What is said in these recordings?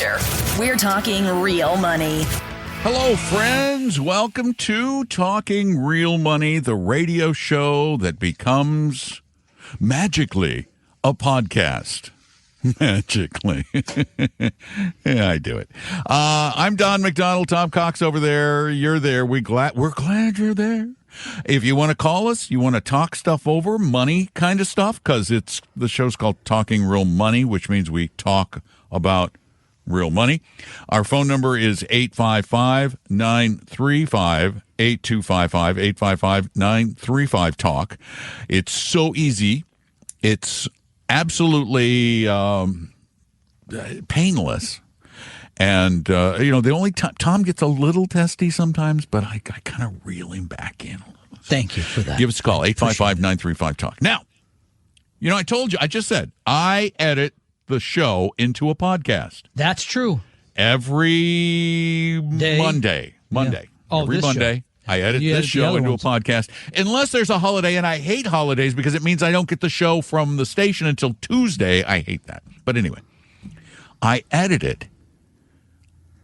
future. We're talking real money. Hello, friends. Welcome to Talking Real Money, the radio show that becomes magically a podcast. Magically. Yeah, I do it. I'm Don McDonald. Tom Cox over there. You're there. We're glad you're there. If you want to call us, you want to talk stuff over, money kind of stuff, because the show's called Talking Real Money, which means we talk about real money. Our phone number is 855-935-8255, 855-935-TALK. It's so easy. It's absolutely painless. And, the only time Tom gets a little testy sometimes, but I kind of reel him back in a little. Thank you for that. Give us a call, 855-935-TALK. Now, I told you, I just said, I edit the show into a podcast. That's true. Every Monday. Yeah. Oh, every Monday. Show. I edit this show into a podcast. Unless there's a holiday, and I hate holidays because it means I don't get the show from the station until Tuesday. I hate that. But anyway, I edit it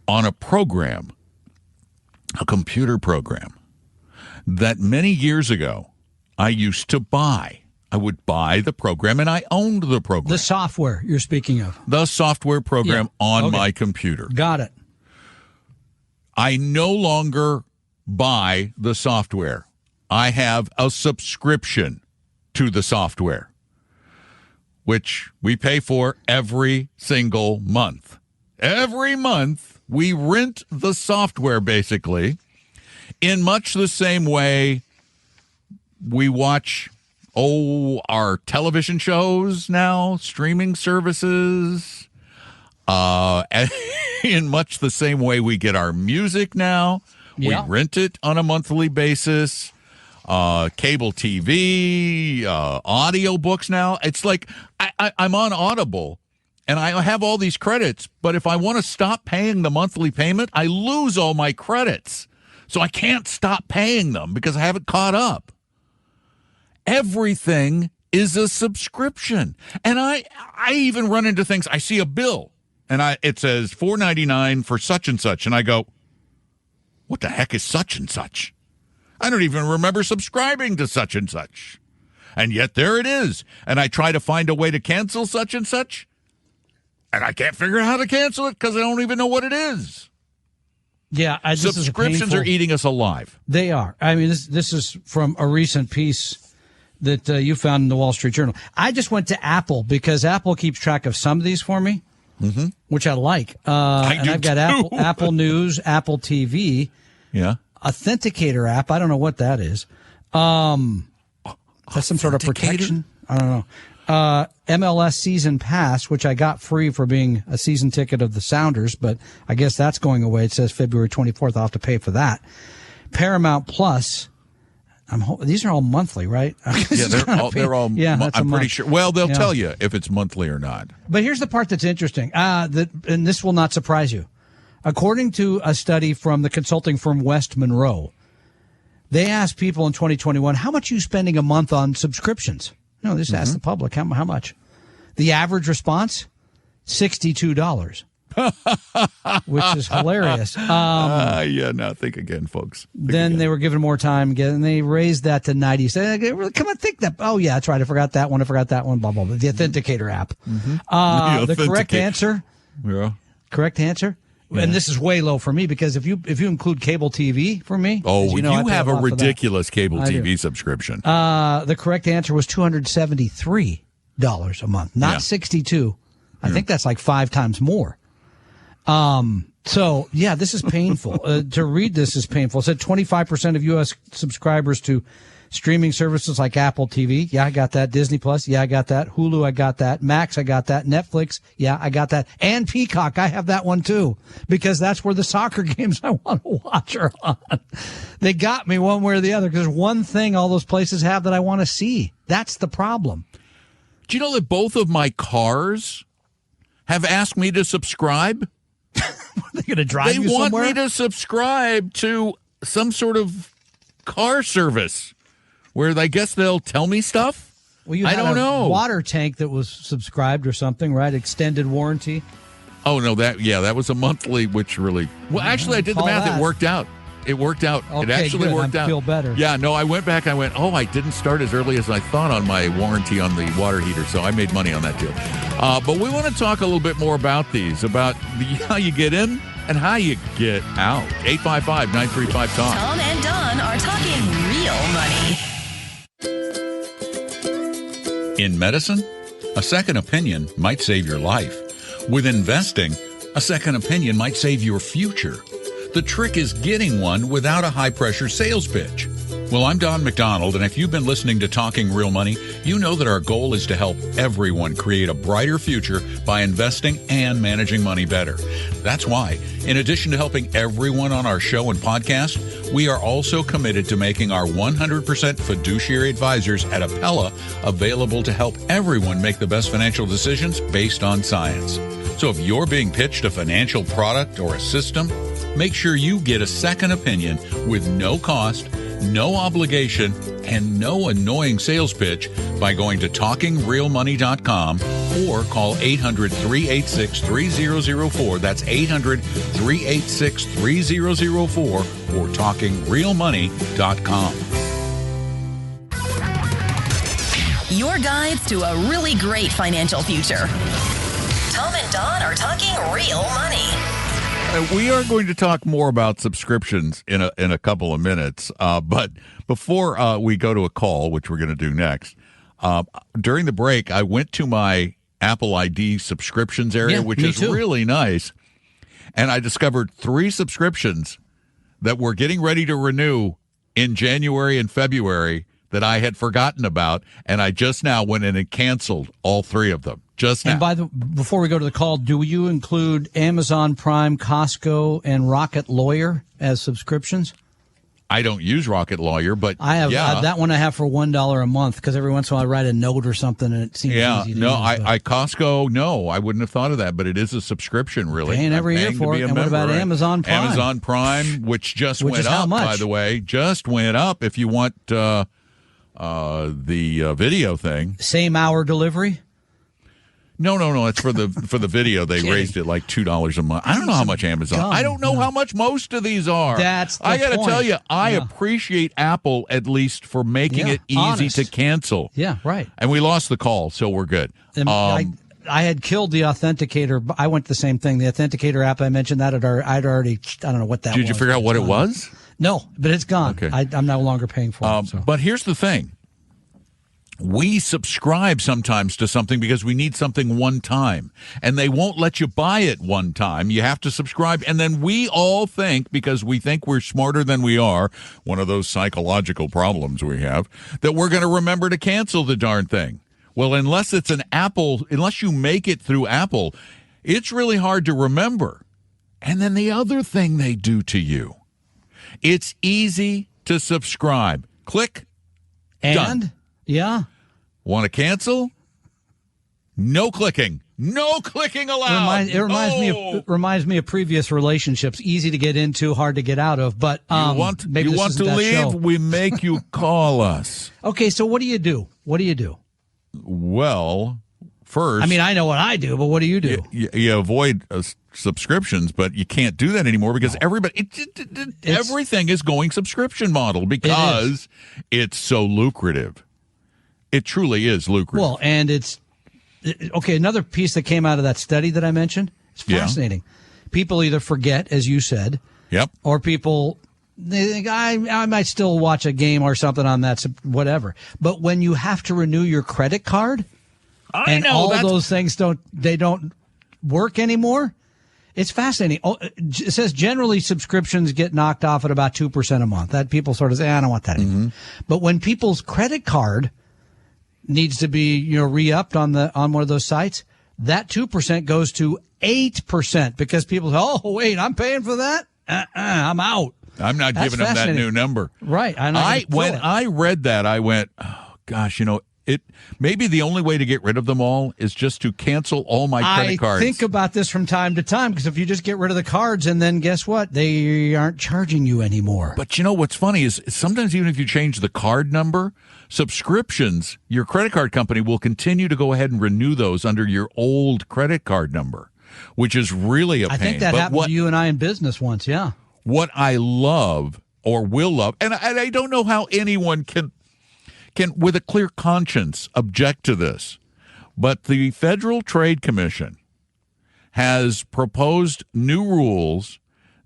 on a program, a computer program, that many years ago I used to buy. I would buy the program, and I owned the program. The software you're speaking of. The software program on my computer. Got it. I no longer buy the software. I have a subscription to the software, which we pay for every single month. Every month, we rent the software, basically, in much the same way we watch our television shows now, streaming services, in much the same way we get our music now. Yeah. We rent it on a monthly basis, cable TV, audiobooks now. It's like I'm on Audible, and I have all these credits, but if I want to stop paying the monthly payment, I lose all my credits. So I can't stop paying them because I haven't caught up. Everything is a subscription. And I even run into things. I see a bill, and it says $4.99 for such and such. And I go, what the heck is such and such? I don't even remember subscribing to such and such. And yet there it is. And I try to find a way to cancel such and such, and I can't figure out how to cancel it because I don't even know what it is. Yeah, subscriptions are eating us alive. They are. I mean, this is from a recent piece that you found in the Wall Street Journal. I just went to Apple because Apple keeps track of some of these for me, which I like. I've got Apple News, Apple TV, Authenticator app. I don't know what that is. That's some sort of protection. I don't know. MLS season pass, which I got free for being a season ticket of the Sounders, but I guess that's going away. It says February 24th. I'll have to pay for that. Paramount Plus. These are all monthly, right? Yeah, they're all. Yeah, I'm pretty sure. Well, they'll tell you if it's monthly or not. But here's the part that's interesting. And this will not surprise you. According to a study from the consulting firm West Monroe, they asked people in 2021, how much are you spending a month on subscriptions? No, they just asked the public how much. The average response, $62. Which is hilarious. Think again, folks. They were given more time again, and they raised that to 90. Come on, think that. Oh, yeah, that's right. I forgot that one. Blah, blah, blah. The Authenticator app. The correct answer. Yeah. Correct answer. Yeah. And this is way low for me because if you include cable TV for me. Oh, you have a ridiculous cable TV subscription. The correct answer was $273 a month, not $62. I think that's like 5 times more. So, yeah, this is painful. To read this is painful. It said 25% of U.S. subscribers to streaming services like Apple TV. Yeah, I got that. Disney Plus. Yeah, I got that. Hulu, I got that. Max, I got that. Netflix. Yeah, I got that. And Peacock, I have that one too, because that's where the soccer games I want to watch are on. They got me one way or the other because there's one thing all those places have that I want to see. That's the problem. Do you know that both of my cars have asked me to subscribe? They're going to drive you somewhere? They want me to subscribe to some sort of car service where I guess they'll tell me stuff. Well, you had a water tank that was subscribed or something, right? Extended warranty. Oh, no, that was a monthly, which really... Well, actually, I did the math. It worked out. It worked out. Okay, it actually good. worked out. I feel better. Yeah, no, I went back. I went, I didn't start as early as I thought on my warranty on the water heater, so I made money on that deal. But we want to talk a little bit more about these, about how you get in and how you get out. 855-935-TALK. Tom and Don are talking real money. In medicine, a second opinion might save your life. With investing, a second opinion might save your future. The trick is getting one without a high-pressure sales pitch. Well, I'm Don McDonald, and if you've been listening to Talking Real Money, you know that our goal is to help everyone create a brighter future by investing and managing money better. That's why, in addition to helping everyone on our show and podcast, we are also committed to making our 100% fiduciary advisors at Appella available to help everyone make the best financial decisions based on science. So if you're being pitched a financial product or a system, make sure you get a second opinion with no cost, no obligation, and no annoying sales pitch by going to TalkingRealMoney.com or call 800-386-3004. That's 800-386-3004 or TalkingRealMoney.com. Your guides to a really great financial future. Tom and Don are talking real money. We are going to talk more about subscriptions in a couple of minutes. But before we go to a call, which we're going to do next, during the break, I went to my Apple ID subscriptions area, which is really nice. And I discovered 3 subscriptions that we're getting ready to renew in January and February that I had forgotten about. And I just now went in and canceled all 3 of them. Just now. And before we go to the call, do you include Amazon Prime, Costco, and Rocket Lawyer as subscriptions? I don't use Rocket Lawyer, but I have that one I have for $1 a month because every once in a while I write a note or something and it seems easy to use. I Costco, no, I wouldn't have thought of that, but it is a subscription, really. Paying every year for it. And what about Amazon Prime? Amazon Prime, which went up, by the way, just went up if you want the video thing. Same hour delivery? No. It's for the video. They raised it like $2 a month. I don't know how much Amazon. I don't know how much most of these are. That's the I got to point. tell you, I appreciate Apple at least for making it easy honest. to cancel. Yeah, right. And we lost the call, so we're good. I had killed the authenticator. I went the same thing. The authenticator app I mentioned that I'd already. I don't know what that was. Did you figure out what it was? No, but it's gone. Okay. I'm no longer paying for it. So. But here's the thing. We subscribe sometimes to something because we need something one time, and they won't let you buy it one time. You have to subscribe, and then we all think, because we think we're smarter than we are, one of those psychological problems we have, that we're going to remember to cancel the darn thing. Well, unless it's an Apple, unless you make it through Apple, it's really hard to remember. And then the other thing they do to you, it's easy to subscribe. Click. And? Done. Yeah. Want to cancel? No clicking. No clicking allowed. It reminds me of previous relationships. Easy to get into, hard to get out of. But you want to leave? Show. We make you call us. Okay, so what do you do? Well, first, I mean, I know what I do, but what do you do? You avoid subscriptions, but you can't do that anymore because everything is going subscription model because it's so lucrative. It truly is lucrative. Well, and okay, another piece that came out of that study that I mentioned, it's fascinating. Yeah. People either forget, as you said, or people, they think, I might still watch a game or something on that, whatever. But when you have to renew your credit card, those things don't work anymore, it's fascinating. It says generally subscriptions get knocked off at about 2% a month. That people sort of say, I don't want that anymore. Mm-hmm. But when people's credit card needs to be re-upped on one of those sites, that 2% goes to 8% because people say, oh, wait, I'm paying for that? I'm out. I'm not giving them that new number. Right. When I read that, I went, oh, gosh, it maybe the only way to get rid of them all is just to cancel all my credit cards. I think about this from time to time because if you just get rid of the cards and then guess what? They aren't charging you anymore. But what's funny is sometimes even if you change the card number, subscriptions, your credit card company will continue to go ahead and renew those under your old credit card number. which is really a pain. I think that happened to you and I in business once, yeah. What I love or will love, and I don't know how anyone can with a clear conscience object to this, but the Federal Trade Commission has proposed new rules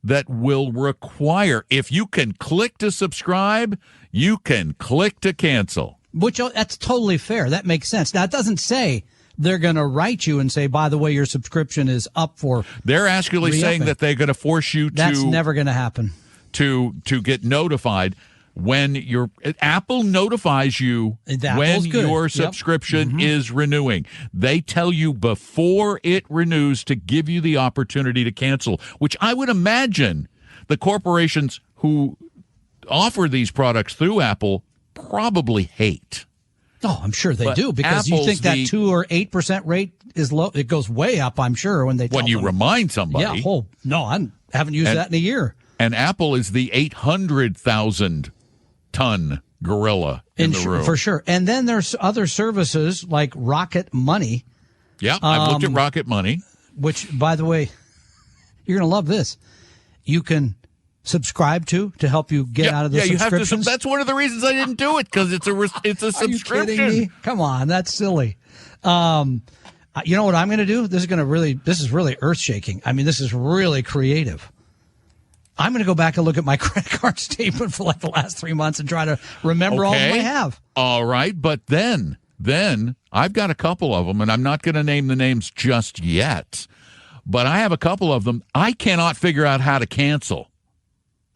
that will require, if you can click to subscribe, you can click to cancel. Which, that's totally fair. That makes sense. Now, it doesn't say they're going to write you and say, by the way, your subscription is up for They're actually saying that they're going to force you to... That's never going to happen. To get notified when your Apple notifies you when your subscription is renewing. They tell you before it renews to give you the opportunity to cancel, which I would imagine the corporations who offer these products through Apple probably hate. Oh, I'm sure they do, because you think that 2 or 8% rate is low. It goes way up, I'm sure, when you remind somebody. Yeah. Oh, no, I haven't used that in a year. And Apple is the 800,000-ton gorilla in the room. For sure. And then there's other services like Rocket Money. Yeah, I've looked at Rocket Money. Which, by the way, you're going to love this. You can subscribe to help you get out of the subscriptions. You have to. That's one of the reasons I didn't do it, because it's a subscription. Are you kidding me? Come on, that's silly. You know what I'm going to do? This is really earth-shaking. I mean, this is really creative. I'm going to go back and look at my credit card statement for like the last 3 months and try to remember all that I have. All right, but then I've got a couple of them, and I'm not going to name the names just yet, but I have a couple of them. I cannot figure out how to cancel.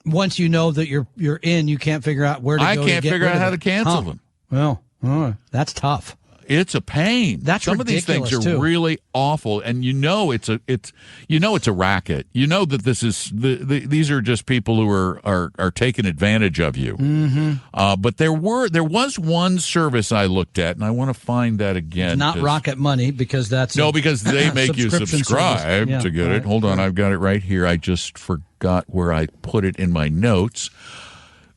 Once you know that you're in, you can't figure out where to go. I can't figure out how to cancel them. Well, that's tough. It's a pain. That's some of these things are really awful, and it's a racket. You know that this is these are just people who are taking advantage of you. Mm-hmm. But there was one service I looked at, and I want to find that again. It's not Rocket Money, because because they make you subscribe to get it. Hold on, I've got it right here. I just forgot where I put it in my notes.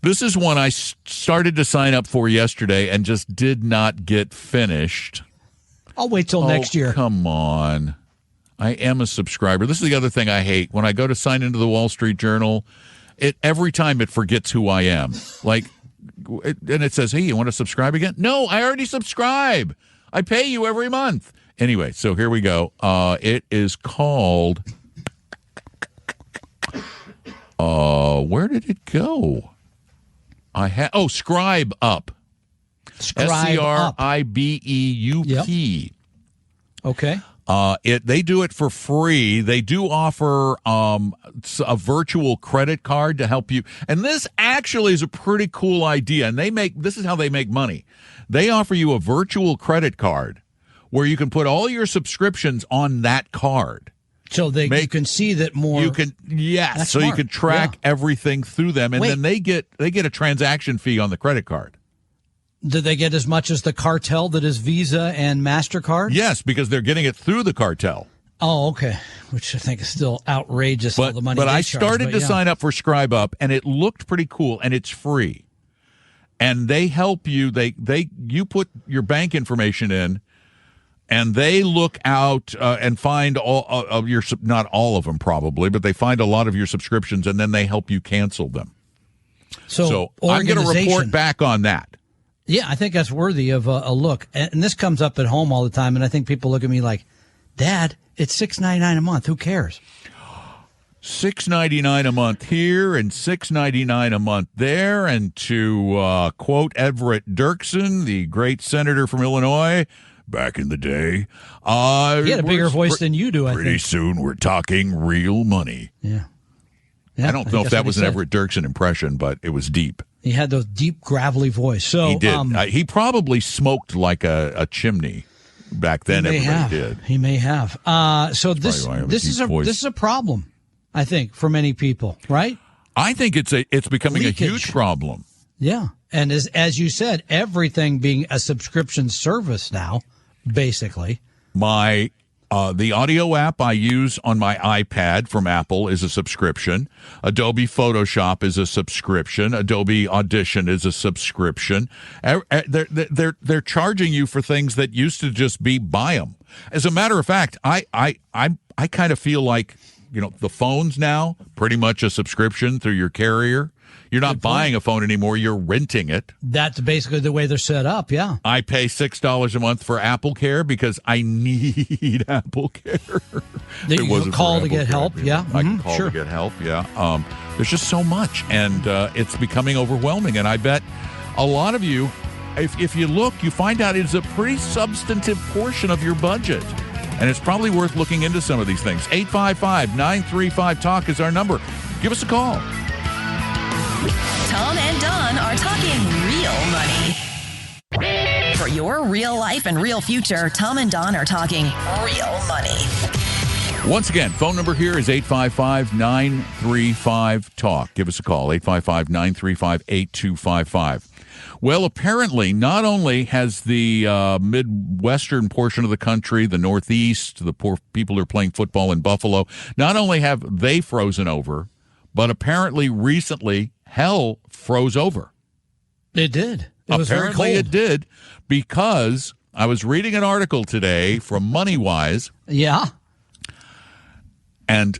This is one I started to sign up for yesterday and just did not get finished. I'll wait till next year. Come on. I am a subscriber. This is the other thing I hate. When I go to sign into the Wall Street Journal, every time it forgets who I am. And it says, hey, you want to subscribe again? No, I already subscribe. I pay you every month. Anyway, so here we go. It is called... where did it go? Scribe Up. SCRIBEUP. Yep. Okay. They do it for free. They do offer a virtual credit card to help you. And this actually is a pretty cool idea. And this is how they make money. They offer you a virtual credit card where you can put all your subscriptions on that card. So you can see that more. You can, yes. That's so smart. You can track everything through them, and then they get a transaction fee on the credit card. Do they get as much as the cartel that is Visa and MasterCard? Yes, because they're getting it through the cartel. Oh, okay. Which I think is still outrageous. All the money. But I started to sign up for Scribe Up, and it looked pretty cool, and it's free. And they help you. You put your bank information in. And they look out and find all of your, not all of them probably, but they find a lot of your subscriptions, and then they help you cancel them. So I'm going to report back on that. Yeah, I think that's worthy of a look. And this comes up at home all the time, and I think people look at me like, Dad, it's $6.99 a month. Who cares? $6.99 a month here and $6.99 a month there. And to quote Everett Dirksen, the great senator from Illinois, back in the day. He had a bigger voice than you do, I think. Pretty soon we're talking real money. Yeah. I don't know if that was an Everett Dirksen impression, but it was deep. He had those deep, gravelly voice. So he did. He probably smoked like a chimney back then. Everybody did. He may have. So this is a problem, I think, for many people, right? I think it's becoming a huge problem. Yeah. And as you said, everything being a subscription service now, basically. The audio app I use on my iPad from Apple is a subscription. Adobe Photoshop is a subscription. Adobe Audition is a subscription. They're charging you for things that used to just be buy them. As a matter of fact, I'm I kind of feel like, the phone's now pretty much a subscription through your carrier. You're not buying a phone anymore. You're renting it. That's basically the way they're set up, yeah. I pay $6 a month for Apple Care because I need Apple Care. You can call to get help, yeah. I can call to get help, yeah. There's just so much, and it's becoming overwhelming. And I bet a lot of you, if you look, you find out it's a pretty substantive portion of your budget. And it's probably worth looking into some of these things. 855-935-TALK is our number. Give us a call. Tom and Don are talking real money. For your real life and real future, Tom and Don are talking real money. Once again, phone number here is 855-935-TALK. Give us a call, 855-935-8255. Well, apparently, not only has the Midwestern portion of the country, the Northeast, the poor people who are playing football in Buffalo, not only have they frozen over, but apparently recently, hell froze over. It did. It was apparently very cold. It did, because I was reading an article today from MoneyWise. Yeah. And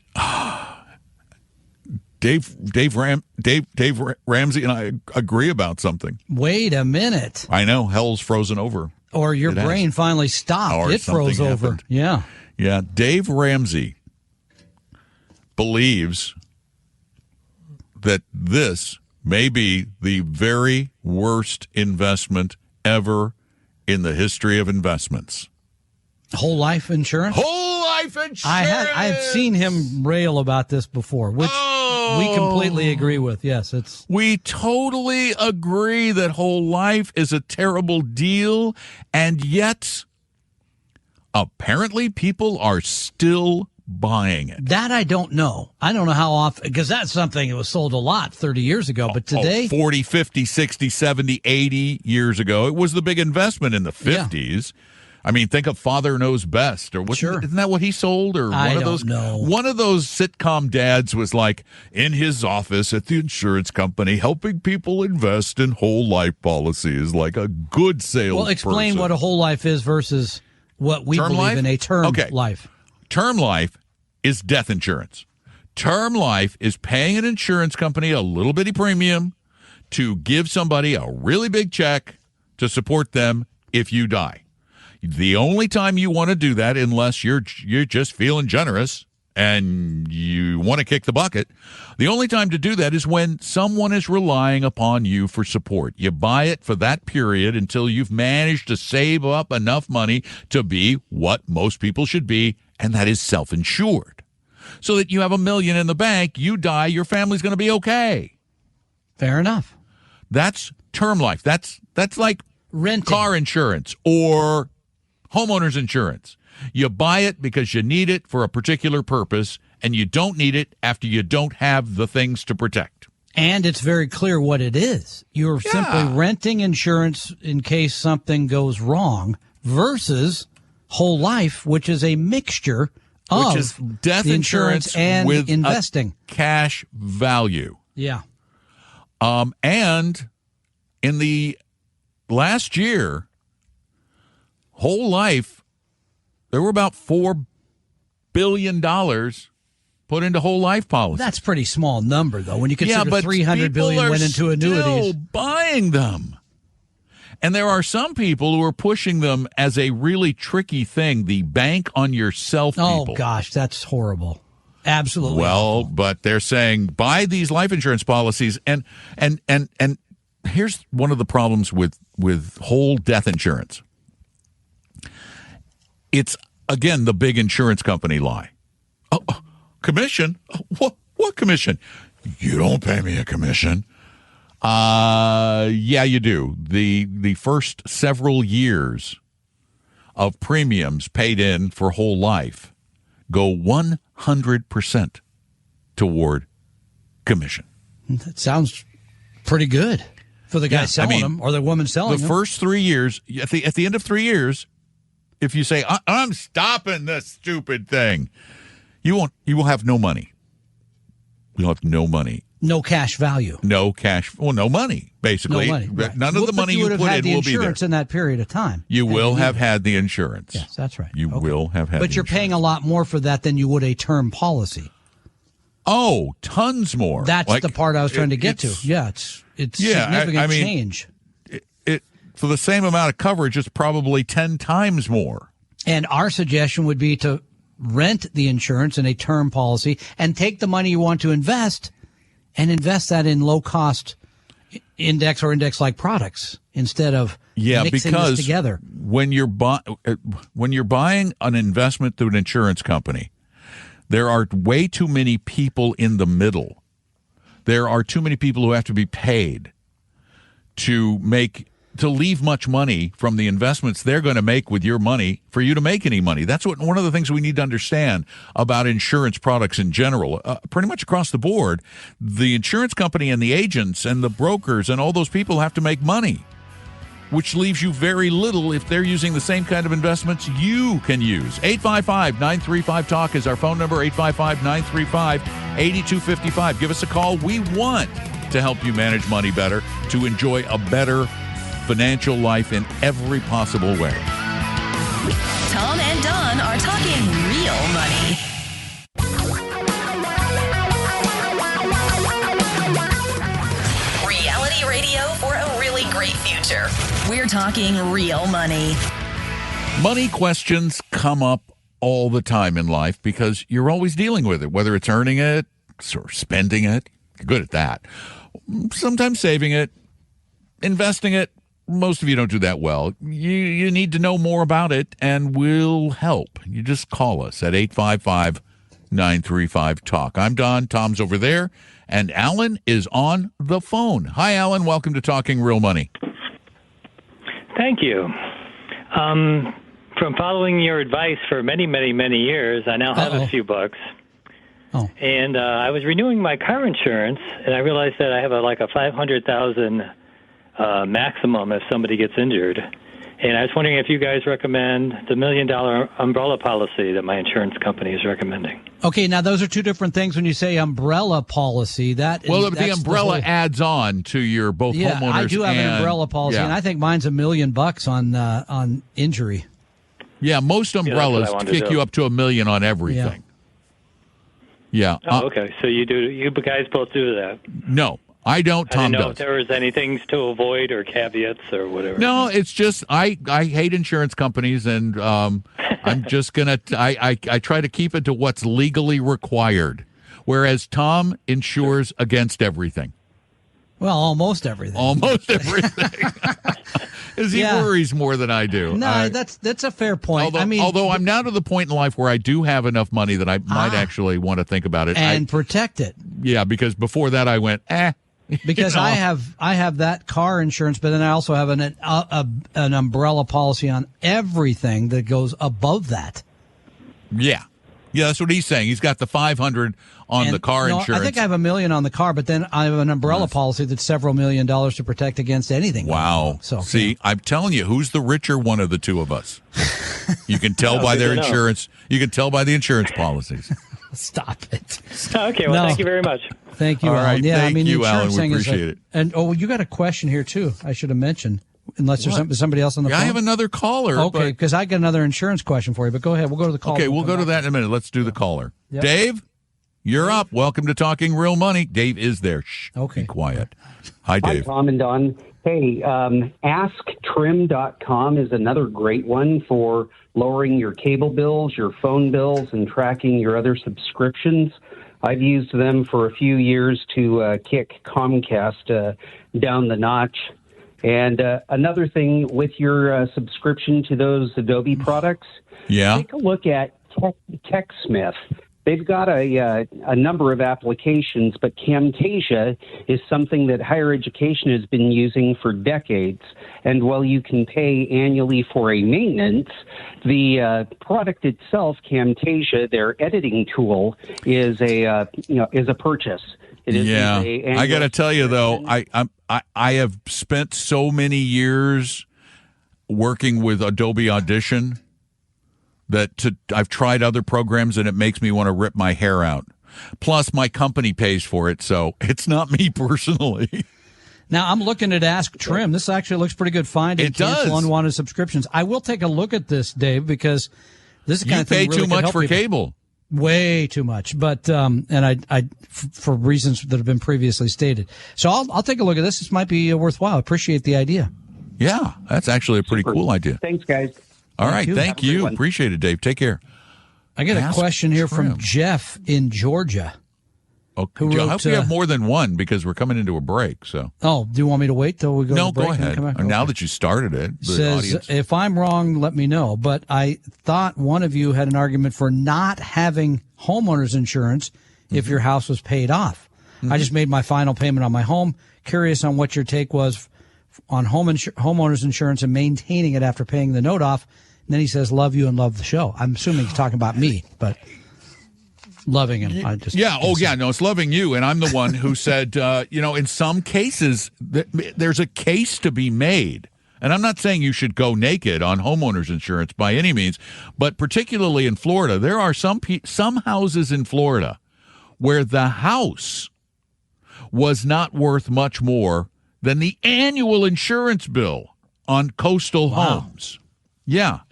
Dave Ramsey and I agree about something. Wait a minute. I know, hell's frozen over. Or your brain finally stopped. Or it froze over. Happened. Yeah. Yeah. Dave Ramsey believes that this may be the very worst investment ever in the history of investments. Whole life insurance? Whole life insurance! I have seen him rail about this before, which we completely agree with. Yes, we totally agree that whole life is a terrible deal, and yet apparently people are still buying it. That I don't know. I don't know how often, because that's something that was sold a lot 30 years ago, but today 40, 50, 60, 70, 80 years ago, it was the big investment in the 50s. Yeah. I mean, think of Father Knows Best, or isn't that what he sold? Or I don't know. One of those sitcom dads was like in his office at the insurance company, helping people invest in whole life policies, like a good salesperson. Well, explain what a whole life is versus what we believe in a term life. Term life is death insurance. Term life is paying an insurance company a little bitty premium to give somebody a really big check to support them if you die. The only time you want to do that, unless you're just feeling generous and you want to kick the bucket, the only time to do that is when someone is relying upon you for support. You buy it for that period until you've managed to save up enough money to be what most people should be, and that is self-insured. So that you have $1 million in the bank, you die, your family's going to be okay. Fair enough. That's term life. That's like renting car insurance or homeowners insurance. You buy it because you need it for a particular purpose, and you don't need it after you don't have the things to protect. And it's very clear what it is. You're simply renting insurance in case something goes wrong versus whole life, which is a mixture of death insurance and with investing. A cash value. Yeah. And in the last year, whole life, there were about $4 billion put into whole life policies. That's a pretty small number, though, when you consider $300 billion went into annuities. Still buying them. And there are some people who are pushing them as a really tricky thing, the bank on yourself people. Oh, gosh, that's horrible. Absolutely. Well, awful. But they're saying buy these life insurance policies, and here's one of the problems with whole death insurance. It's, again, the big insurance company lie. Commission? What commission? You don't pay me a commission. Yeah, you do. The first several years of premiums paid in for whole life go 100% toward commission. That sounds pretty good for the guy selling them or the woman selling them. The first 3 years, at the end of 3 years, if you say, I'm stopping this stupid thing, you will have no money. You'll have no money. No cash value. No cash. Well, no money, basically. No money. Right. None of the money you put in will be there. You would have had the insurance in that period of time. You will have had the insurance. Yes, that's right. You will have had. But you're paying a lot more for that than you would a term policy. Oh, tons more. That's the part I was trying to get to. Yeah, it's significant change. It for the same amount of coverage, it's probably 10 times more. And our suggestion would be to rent the insurance in a term policy and take the money you want to invest and invest that in low-cost index or index-like products instead of mixing this together. When you're buying an investment through an insurance company, there are way too many people in the middle. There are too many people who have to be paid to leave much money from the investments they're going to make with your money for you to make any money. That's one of the things we need to understand about insurance products in general. Pretty much across the board, the insurance company and the agents and the brokers and all those people have to make money, which leaves you very little if they're using the same kind of investments you can use. 855-935-TALK is our phone number, 855-935-8255. Give us a call. We want to help you manage money better, to enjoy a better financial life in every possible way. Tom and Don are talking real money. Reality radio for a really great future. We're talking real money. Money questions come up all the time in life because you're always dealing with it, whether it's earning it or spending it. You're good at that. Sometimes saving it, investing it. Most of you don't do that well. You need to know more about it, and we'll help. You just call us at 855-935-TALK. I'm Don. Tom's over there, and Alan is on the phone. Hi, Alan. Welcome to Talking Real Money. Thank you. From following your advice for many, many, many years, I now have a few bucks. Oh. And I was renewing my car insurance, and I realized that I have a $500,000 maximum if somebody gets injured. And I was wondering if you guys recommend the $1 million umbrella policy that my insurance company is recommending. Okay, now those are two different things when you say umbrella policy. The umbrella adds on to your both homeowners. Yeah, I do have an umbrella policy, and I think mine's $1 million on injury. Yeah, most umbrellas kick you up to $1 million on everything. Yeah. Oh, okay. So you do. You guys both do that? No. I don't. Tom does. I didn't know does. if there was anything to avoid or caveats or whatever. No, it's just I hate insurance companies, and I'm just gonna I try to keep it to what's legally required, whereas Tom insures against everything. Well, almost everything. Almost everything. Because he worries more than I do. No, that's a fair point. Although I'm now to the point in life where I do have enough money that I might actually want to think about it and protect it. Yeah, because before that I went Because I have that car insurance, but then I also have an umbrella policy on everything that goes above that. Yeah, that's what he's saying. He's got the $500 on the car insurance. I think I have $1 million on the car, but then I have an umbrella policy that's several $1 million to protect against anything. Wow. See, I'm telling you, who's the richer one of the two of us? You can tell by their insurance. You can tell by the insurance policies. Stop it. Okay, well, thank you very much. Thank you, All Alan. right, Yeah, thank you, Alan. We appreciate it. And you got a question here too. I should have mentioned, unless there's somebody else on the phone. I have another caller. Okay, because I got another insurance question for you. But go ahead. We'll go to the caller. Okay, we'll go to that in a minute. Let's do the caller. Yep. Dave, you're up. Welcome to Talking Real Money. Dave is there. Shh. Okay. Be quiet. Hi, Dave. Hi, Tom and Don. Hey, AskTrim.com is another great one for lowering your cable bills, your phone bills, and tracking your other subscriptions. I've used them for a few years to kick Comcast down the notch. And another thing with your subscription to those Adobe products, take a look at TechSmith. They've got a number of applications, but Camtasia is something that higher education has been using for decades. And while you can pay annually for a maintenance, the product itself, Camtasia, their editing tool, is a purchase. It is I got to tell you though, I have spent so many years working with Adobe Audition that I've tried other programs and it makes me want to rip my hair out. Plus, my company pays for it, so it's not me personally. Now, I'm looking at Ask Trim. This actually looks pretty good. Find and cancel unwanted subscriptions. I will take a look at this, Dave, because this is the kind of thing you pay really too much for people. cable. Way too much, but for reasons that have been previously stated. So I'll take a look at this. This might be worthwhile. I appreciate the idea. Yeah, that's actually a pretty cool idea. Thanks, guys. All right, thank you. Appreciate it, Dave. Take care. I get a question here from Jeff in Georgia. Okay. I hope we have more than one because we're coming into a break. So. Oh, do you want me to wait till we go? No, to break go ahead. And now that you started it, the says audience. If I'm wrong, let me know. But I thought one of you had an argument for not having homeowners insurance if your house was paid off. I just made my final payment on my home. Curious on what your take was on homeowners insurance and maintaining it after paying the note off. And then he says, "Love you and love the show." I'm assuming he's talking about me, but. Loving him. No, it's loving you. And I'm the one who said, in some cases, there's a case to be made. And I'm not saying you should go naked on homeowners insurance by any means, but particularly in Florida, there are some houses in Florida where the house was not worth much more than the annual insurance bill on coastal homes. Yeah.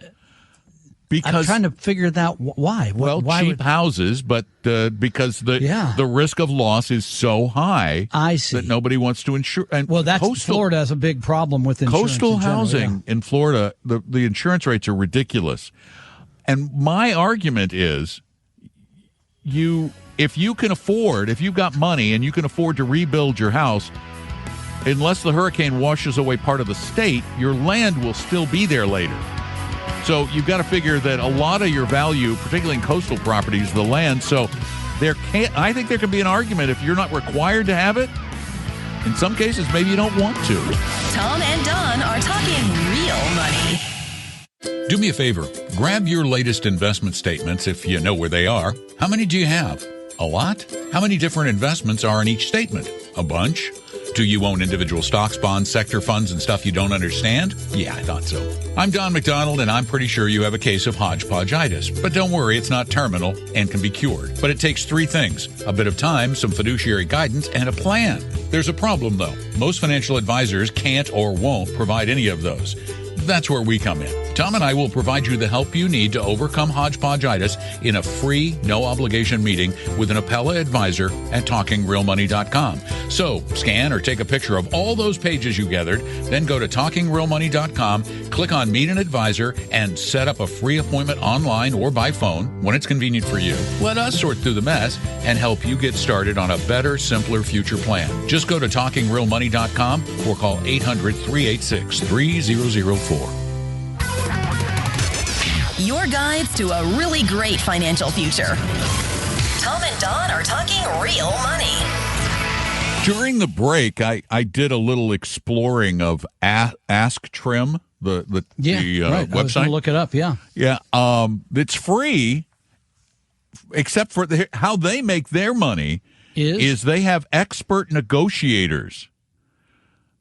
Because I'm trying to figure that why. Why cheap houses, but because the risk of loss is so high, I see, that nobody wants to insure. And Florida has a big problem with insurance. Coastal housing in Florida, the insurance rates are ridiculous. And my argument is, if you've got money and you can afford to rebuild your house, unless the hurricane washes away part of the state, your land will still be there later. So you've got to figure that a lot of your value, particularly in coastal properties, is the land. So I think there can be an argument if you're not required to have it. In some cases, maybe you don't want to. Tom and Don are talking real money. Do me a favor. Grab your latest investment statements if you know where they are. How many do you have? A lot? How many different investments are in each statement? A bunch? Do you own individual stocks, bonds, sector funds, and stuff you don't understand? Yeah, I thought so. I'm Don McDonald, and I'm pretty sure you have a case of hodgepodgeitis. But don't worry, it's not terminal and can be cured. But it takes three things: a bit of time, some fiduciary guidance, and a plan. There's a problem, though. Most financial advisors can't or won't provide any of those. That's where we come in. Tom and I will provide you the help you need to overcome hodgepodgeitis in a free, no-obligation meeting with an Appella advisor at TalkingRealMoney.com. So, scan or take a picture of all those pages you gathered, then go to TalkingRealMoney.com, click on Meet an Advisor, and set up a free appointment online or by phone when it's convenient for you. Let us sort through the mess and help you get started on a better, simpler future plan. Just go to TalkingRealMoney.com or call 800-386-3004. Your guides to a really great financial future. Tom and Don are talking real money. During the break, I did a little exploring of Ask Trim, the website. I was going to look it up. Yeah. It's free, except for how they make their money is they have expert negotiators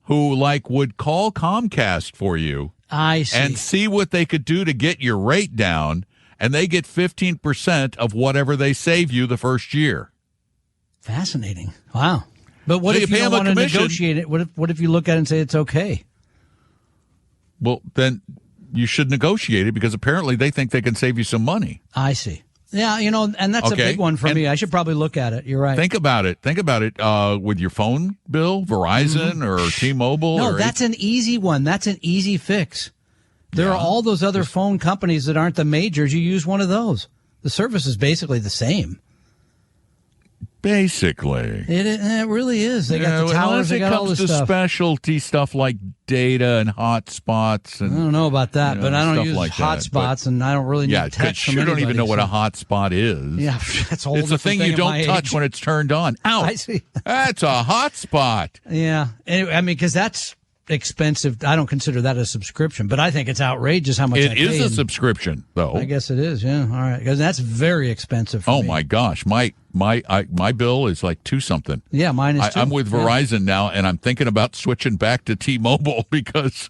who would call Comcast for you. I see. And see what they could do to get your rate down, and they get 15% of whatever they save you the first year. Fascinating. Wow. But what if you don't want to negotiate it? What if you look at it and say it's okay? Well, then you should negotiate it because apparently they think they can save you some money. I see. Yeah, and that's a big one for me. I should probably look at it. You're right. Think about it. With your phone bill, Verizon or T-Mobile. No, that's an easy one. That's an easy fix. There are all those other phone companies that aren't the majors. You use one of those. The service is basically the same. Basically. It really is. They got the towers. They got all this stuff. It comes to specialty stuff like data and hotspots. And, I don't know about that, but I don't use hotspots, and I don't really need text from anybody. You don't even know what a hotspot is. Yeah, that's a whole It's the thing you don't touch when it's turned on. Ouch! I see. That's a hotspot. Yeah, anyway, because that's expensive. I don't consider that a subscrition, but I think it's outrageous how much it is a subscription, though. I guess it is. Yeah, all right, because that's very expensive for me. My gosh, my bill is like $2-something. Yeah, mine is too. I'm with Verizon now, and I'm thinking about switching back to T-Mobile because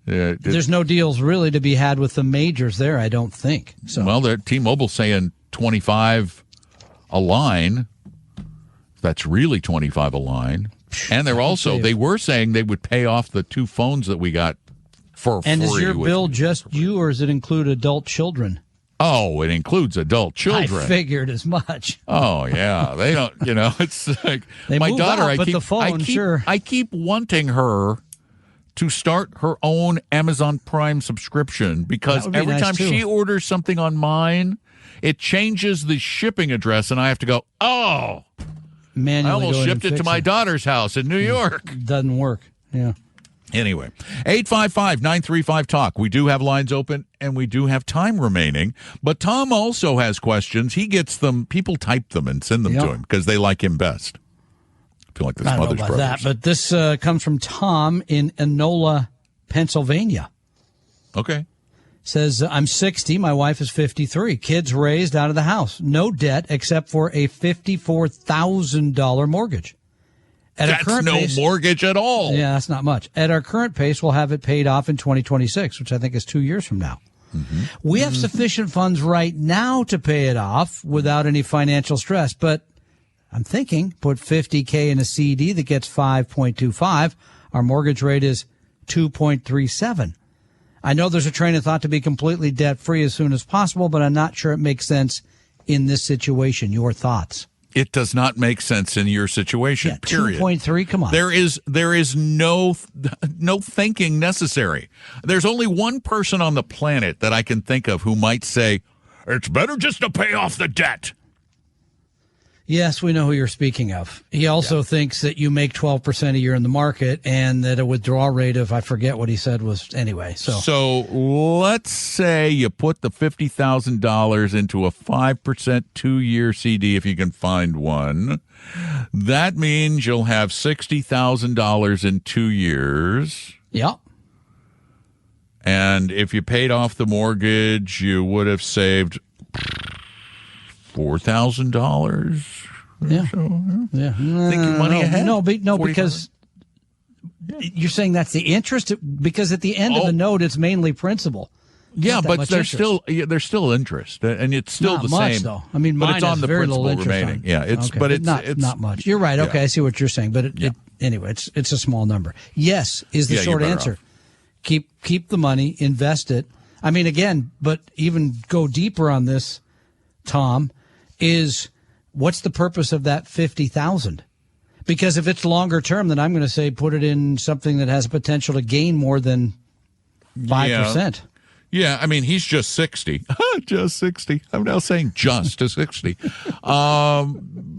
there's no deals really to be had with the majors there. I don't think so. Well, T-Mobile's saying 25 a line. That's really $25 a line. And they were saying they would pay off the 2 phones that we got for free. And is your bill just you, or does it include adult children? Oh, it includes adult children. I figured as much. Oh, yeah. They don't, it's like they my daughter, out, I keep wanting her to start her own Amazon Prime subscription because every time she orders something on mine, it changes the shipping address and I have to go, oh, manually I almost shipped it to my daughter's house in New York. Doesn't work. Yeah. Anyway, 855-935-TALK. We do have lines open, and we do have time remaining. But Tom also has questions. He gets them. People type them and send them to him because they like him best. I feel like this I don't Mother's know about Brothers. that, but this comes from Tom in Enola, Pennsylvania. Okay. Says, I'm 60. My wife is 53. Kids raised out of the house. No debt except for a $54,000 mortgage. That's no mortgage at all. Yeah, that's not much. At our current pace, we'll have it paid off in 2026, which I think is 2 years from now. Mm-hmm. We have sufficient funds right now to pay it off without any financial stress, but I'm thinking put $50K in a CD that gets 5.25. Our mortgage rate is 2.37. I know there's a train of thought to be completely debt-free as soon as possible, but I'm not sure it makes sense in this situation. Your thoughts? It does not make sense in your situation, period. 2.3, come on. There is no thinking necessary. There's only one person on the planet that I can think of who might say, it's better just to pay off the debt. Yes, we know who you're speaking of. He also thinks that you make 12% a year in the market and that a withdrawal rate of, I forget what he said was, anyway. So let's say you put the $50,000 into a 5% 2-year CD if you can find one. That means you'll have $60,000 in 2 years. Yeah. And if you paid off the mortgage, you would have saved $4,000. Yeah. Yeah. Thinking money ahead? No, because you're saying that's the interest? Because at the end of the note, it's mainly principal. Yeah, but there's still interest, and it's still not the much, same. Though. I mean, but mine it's on the very principal little interest remaining. On. Yeah, it's okay. but it's not much. You're right. Okay, yeah. I see what you're saying, but anyway, it's a small number. Yes, is the short answer. Off. Keep the money, invest it. I mean, again, but even go deeper on this, Tom, is what's the purpose of that $50,000? Because if it's longer term, then I'm going to say put it in something that has potential to gain more than 5%. Yeah, I mean, he's just 60. Just 60. I'm now saying just to 60. But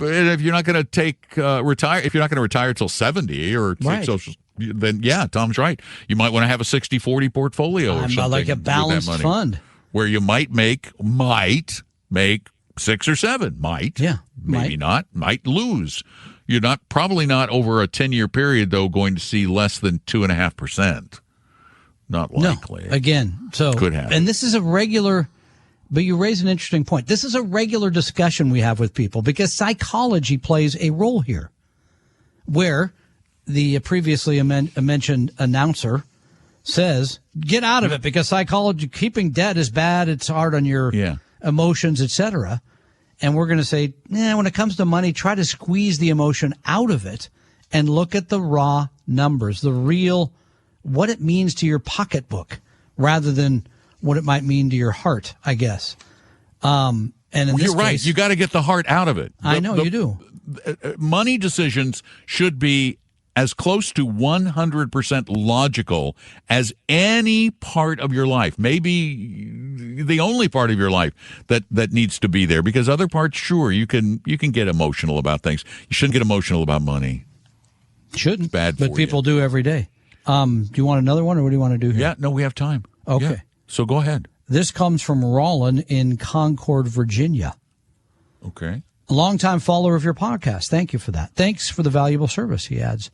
if you're not going to retire, if you're not going to retire till 70 or take social, then Tom's right. You might want to have a 60-40 portfolio or something. Like a balanced fund. Where you might make 6 or 7. Maybe not. Might lose. You're probably not over a 10-year period, though, going to see less than 2.5%. Not likely. No, again, so could happen. And this is a regular, but you raise an interesting point. This is a regular discussion we have with people because psychology plays a role here, where the previously mentioned announcer says, get out of it because psychology, keeping debt is bad. It's hard on your emotions, etc. And we're going to say, when it comes to money, try to squeeze the emotion out of it and look at the raw numbers, the real, what it means to your pocketbook rather than what it might mean to your heart, I guess. And in this you're right. case, You got to get the heart out of it. I know you do. Money decisions should be as close to 100% logical as any part of your life. Maybe the only part of your life that needs to be there, because other parts, sure, you can get emotional about things. You shouldn't get emotional about money. Shouldn't. It's bad but people do every day. Do you want another one, or what do you want to do here? Yeah, no, we have time. Okay. Yeah. So go ahead. This comes from Rollin in Concord, Virginia. Okay. A longtime follower of your podcast. Thank you for that. Thanks for the valuable service, he adds.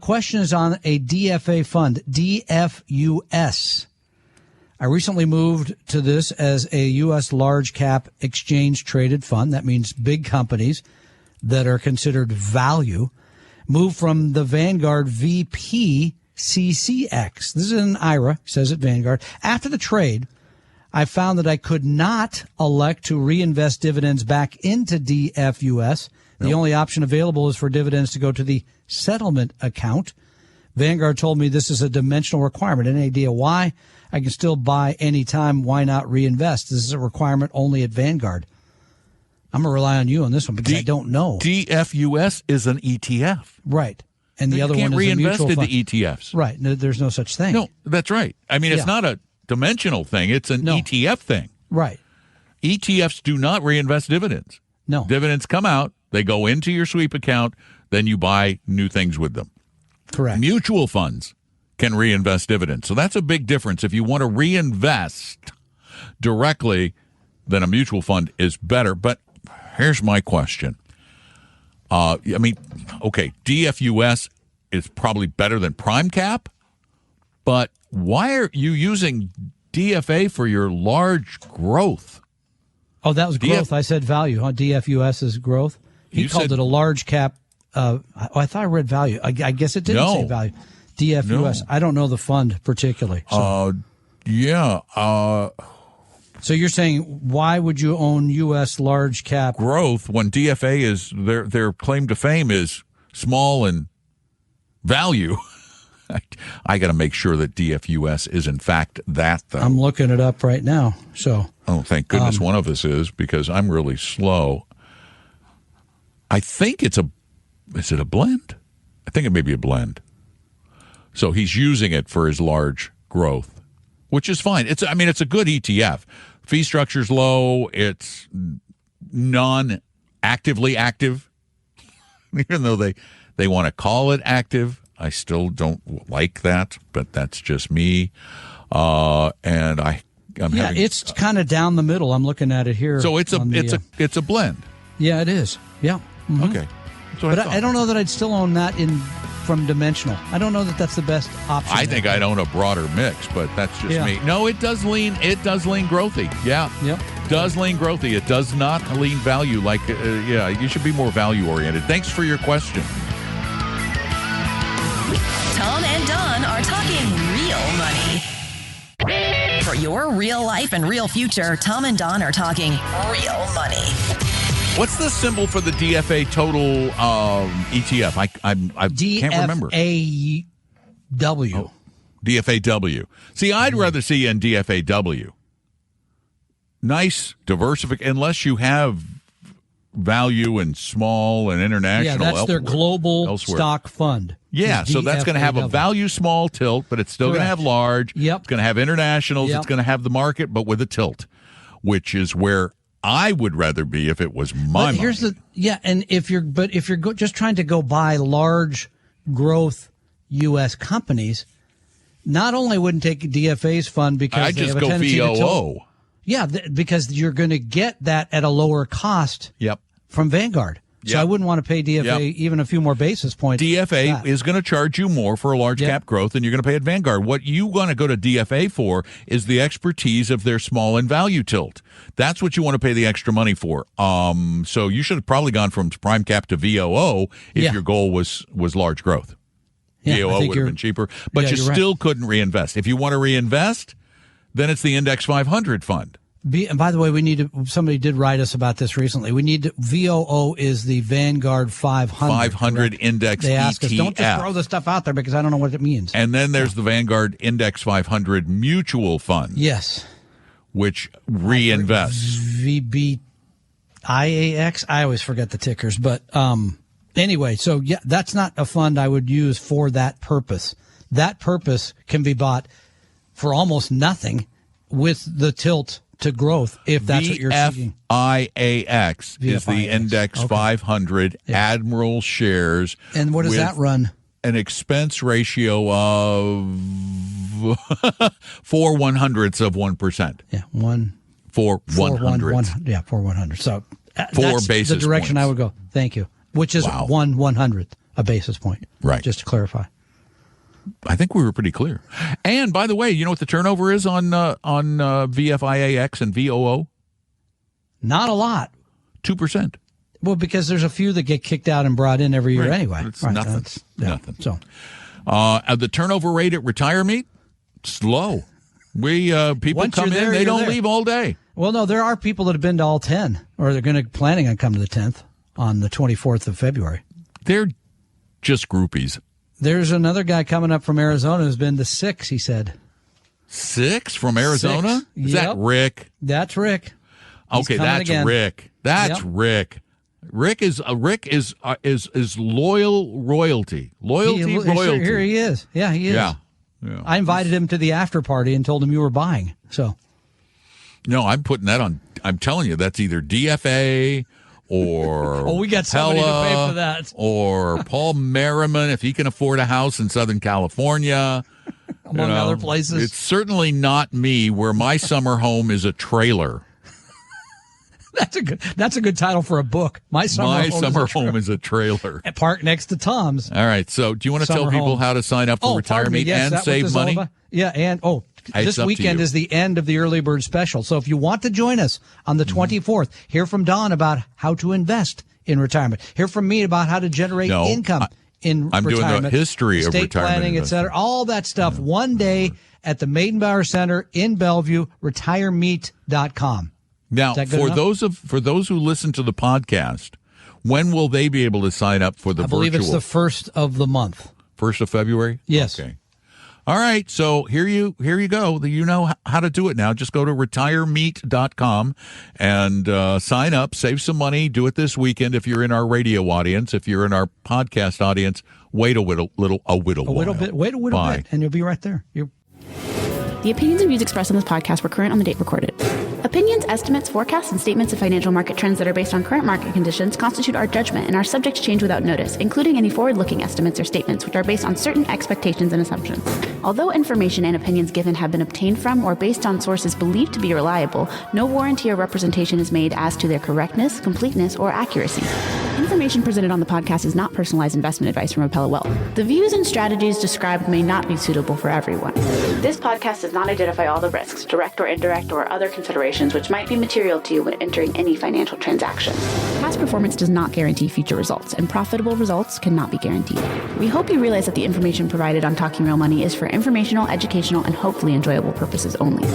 Question is on a DFA fund, DFUS. I recently moved to this as a U.S. large cap exchange traded fund. That means big companies that are considered value. Moved from the Vanguard VP CCX. This is an IRA, says at Vanguard. After the trade, I found that I could not elect to reinvest dividends back into DFUS. The only option available is for dividends to go to the settlement account. Vanguard told me this is a dimensional requirement. Any idea why? I can still buy anytime. Why not reinvest? This is a requirement only at Vanguard. I'm going to rely on you on this one because I don't know. DFUS is an ETF. Right. And the other one is a mutual fund. You can't reinvest into ETFs. Right. No, there's no such thing. No, that's right. I mean, it's not a dimensional thing. It's an ETF thing. Right. ETFs do not reinvest dividends. No. Dividends come out, they go into your sweep account, then you buy new things with them. Correct. Mutual funds can reinvest dividends. So that's a big difference. If you want to reinvest directly, then a mutual fund is better. But here's my question. DFUS is probably better than prime cap, but why are you using DFA for your large growth? Oh, that was growth. I said value. DFUS is growth. He called it a large cap. I thought I read value. I guess it didn't say value. DFUS. I don't know the fund particularly. So. So you're saying why would you own U.S. large cap growth when DFA is their claim to fame is small and value? I got to make sure that DFUS is in fact that, though. I'm looking it up right now. So thank goodness one of us is, because I'm really slow. I think is it a blend? I think it may be a blend. So he's using it for his large growth, which is fine. It's a good ETF. Fee structure's low. It's non-actively active, even though they want to call it active. I still don't like that, but that's just me. And it's kind of down the middle. I'm looking at it here. So it's a blend. Yeah, it is. Yeah. Mm-hmm. Okay. But I don't know that I'd still own that from dimensional. I don't know that that's the best option. I think I'd own a broader mix, but that's just me. No, it does lean growthy. Yeah. Yep. Does lean growthy. It does not lean value like you should be more value oriented. Thanks for your question. Tom and Don are talking real money. For your real life and real future, Tom and Don are talking real money. What's the symbol for the DFA total ETF? I can't remember. DFAW. Oh, DFAW. See, I'd rather see in DFAW. Nice diversification, unless you have value in small and international. Yeah, that's their global stock fund. Yeah, so that's going to have a value small tilt, but it's still going to have large. Yep. It's going to have internationals. Yep. It's going to have the market, but with a tilt, which is where I would rather be if it was my money. And if you're just trying to go buy large growth U.S. companies, not only wouldn't take DFA's fund because I just go VOO. Because you're going to get that at a lower cost. Yep. From Vanguard. So I wouldn't want to pay DFA even a few more basis points. DFA is going to charge you more for a large cap growth than you're going to pay at Vanguard. What you want to go to DFA for is the expertise of their small and value tilt. That's what you want to pay the extra money for. So you should have probably gone from prime cap to VOO if your goal was large growth. VOO would have been cheaper, but you still couldn't reinvest. If you want to reinvest, then it's the Index 500 fund. And by the way, somebody did write us about this recently. VOO is the Vanguard 500. 500 Index ETF. They ask us, don't just throw the stuff out there because I don't know what it means. And then there's the Vanguard Index 500 Mutual Fund. Yes. Which reinvests. VBIAX. I always forget the tickers. But anyway, so that's not a fund I would use for that purpose. That purpose can be bought for almost nothing with the tilt to growth, if that's what you're seeking. VIAX is the Index 500 Admiral shares. And what does that run? An expense ratio of 4/100ths of 1%. Yeah, 4/100. Yeah, 4/100. So 4 that's basis the direction points. I would go. Thank you. Which is 1/100th, a basis point. Right. Just to clarify. I think we were pretty clear. And by the way, you know what the turnover is on VFIAX and VOO? Not a lot. 2%. Well, because there's a few that get kicked out and brought in every year anyway. It's nothing. Nothing. So, the turnover rate at Retire Meet, it's low. People Once come you're in, there, they you're don't there. leave all day. Well, no, there are people that have been to all 10, or they're planning on coming to the 10th on the 24th of February. They're just groupies. There's another guy coming up from Arizona who's been to 6, he said. 6 from Arizona? 6. Is that Rick? That's Rick. Okay, that's again. Rick. That's Rick. Rick is loyal royalty. Loyalty. Here he is. Yeah, he is. Yeah. I invited him to the after party and told him you were buying. So. No, I'm putting that on. I'm telling you, that's either DFA or we got somebody to pay for that. Or Paul Merriman, if he can afford a house in Southern California. Among other places. It's certainly not me, where my summer home is a trailer. That's a good title for a book. My summer home is a trailer. Parked next to Tom's. All right. So do you want to tell people how to sign up for retirement and save money? Yeah. And this weekend is the end of the early bird special. So if you want to join us on the 24th, hear from Don about how to invest in retirement. Hear from me about how to generate income in I'm retirement. doing the history of estate retirement planning, et cetera. All that stuff one day at the Maidenbauer Center in Bellevue, retiremeet.com. Now, for those who listen to the podcast, when will they be able to sign up for the virtual? I believe it's the 1st of the month. 1st of February? Yes. Okay. All right. So here you go. You know how to do it now. Just go to retiremeet.com and sign up, save some money. Do it this weekend if you're in our radio audience. If you're in our podcast audience, wait a little bit, and you'll be right there. The opinions and views expressed on this podcast were current on the date recorded. Opinions, estimates, forecasts, and statements of financial market trends that are based on current market conditions constitute our judgment and are subject to change without notice, including any forward-looking estimates or statements which are based on certain expectations and assumptions. Although information and opinions given have been obtained from or based on sources believed to be reliable, no warranty or representation is made as to their correctness, completeness, or accuracy. Information presented on the podcast is not personalized investment advice from Appella Wealth. The views and strategies described may not be suitable for everyone. This podcast does not identify all the risks, direct or indirect, or other considerations which might be material to you when entering any financial transaction. Past performance does not guarantee future results, and profitable results cannot be guaranteed. We hope you realize that the information provided on Talking Real Money is for informational, educational, and hopefully enjoyable purposes only.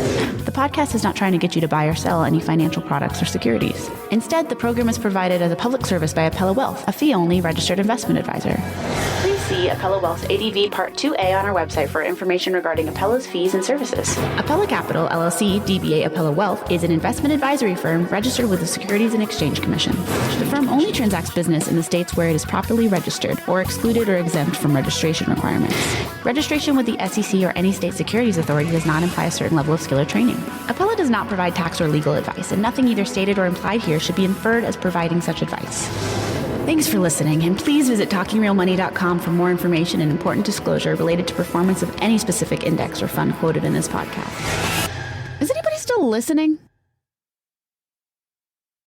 The podcast is not trying to get you to buy or sell any financial products or securities. Instead, the program is provided as a public service by Appella Wealth, a fee-only registered investment advisor. Please see Appella Wealth's ADV Part 2A on our website for information regarding Appella's fees and services. Appella Capital, LLC, DBA Appella Wealth, is an investment advisory firm registered with the Securities and Exchange Commission. The firm only transacts business in the states where it is properly registered or excluded or exempt from registration requirements. Registration with the SEC or any state securities authority does not imply a certain level of skill or training. Appella does not provide tax or legal advice, and nothing either stated or implied here should be inferred as providing such advice. Thanks for listening, and please visit TalkingRealMoney.com for more information and important disclosure related to performance of any specific index or fund quoted in this podcast. Is anybody still listening?